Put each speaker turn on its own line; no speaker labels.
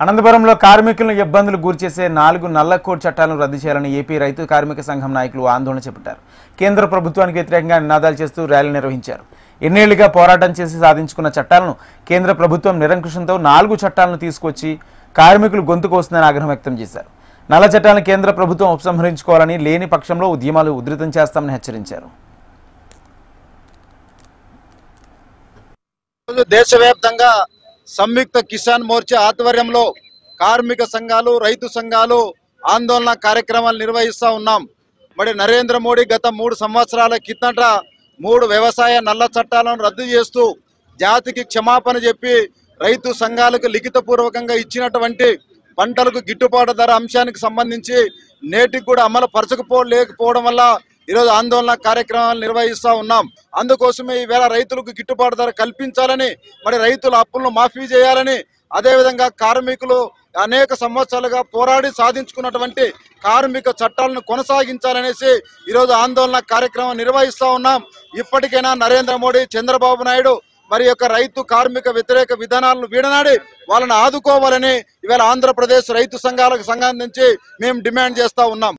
అనంతపురంలో కార్మికులను ఇబ్బందులు గురిచేసే 4 నల్ల కోడ్ చట్టాలను రద్దు చేయాలని ఏపీ రైతు కార్మిక సంఘం నాయకులు ఆందోళన చేపట్టారు. కేంద్ర ప్రభుత్వానికి వ్యతిరేకంగా నినాదాలు చేస్తూ ర్యాలీ నిర్వహించారు. ఎన్నేళ్లుగా పోరాటం చేసి సాధించుకున్న చట్టాలను కేంద్ర ప్రభుత్వం నిరంకుశంతో 4 చట్టాలను తీసుకొచ్చి కార్మికులు గొంతు కోస్తుందని ఆగ్రహం వ్యక్తం చేశారు. నల్ల చట్టాలను కేంద్ర ప్రభుత్వం ఉపసంహరించుకోవాలని, లేని పక్షంలో ఉద్యమాలు ఉధృతం చేస్తామని హెచ్చరించారు.
దేశవ్యాప్తంగా సంయుక్త కిసాన్ మోర్చా ఆధ్వర్యంలో కార్మిక సంఘాలు, రైతు సంఘాలు ఆందోళన కార్యక్రమాలు నిర్వహిస్తూ ఉన్నాం. మరి నరేంద్ర మోడీ గత 3 సంవత్సరాల కిందట 3 వ్యవసాయ నల్ల చట్టాలను రద్దు చేస్తూ జాతికి క్షమాపణ చెప్పి రైతు సంఘాలకు లిఖితపూర్వకంగా ఇచ్చినటువంటి పంటలకు గిట్టుబాటు ధర అంశానికి సంబంధించి నేటికి కూడా అమలు పరచకపోవడం వల్ల ఈరోజు ఆందోళన కార్యక్రమాలు నిర్వహిస్తూ ఉన్నాం. అందుకోసమే ఈవేళ రైతులకు గిట్టుబాటు ధర కల్పించాలని, మరి రైతుల అప్పులను మాఫీ చేయాలని, అదేవిధంగా కార్మికులు అనేక సంవత్సరాలుగా పోరాడి సాధించుకున్నటువంటి కార్మిక చట్టాలను కొనసాగించాలనేసి ఈరోజు ఆందోళన కార్యక్రమం నిర్వహిస్తూ ఉన్నాం. ఇప్పటికైనా నరేంద్ర మోడీ, చంద్రబాబు నాయుడు మరి యొక్క రైతు కార్మిక వ్యతిరేక విధానాలను వీడనాడి వాళ్ళని ఆదుకోవాలని ఇవాళ ఆంధ్రప్రదేశ్ రైతు సంఘాలకు సంఘం నుంచి మేము డిమాండ్ చేస్తూ ఉన్నాం.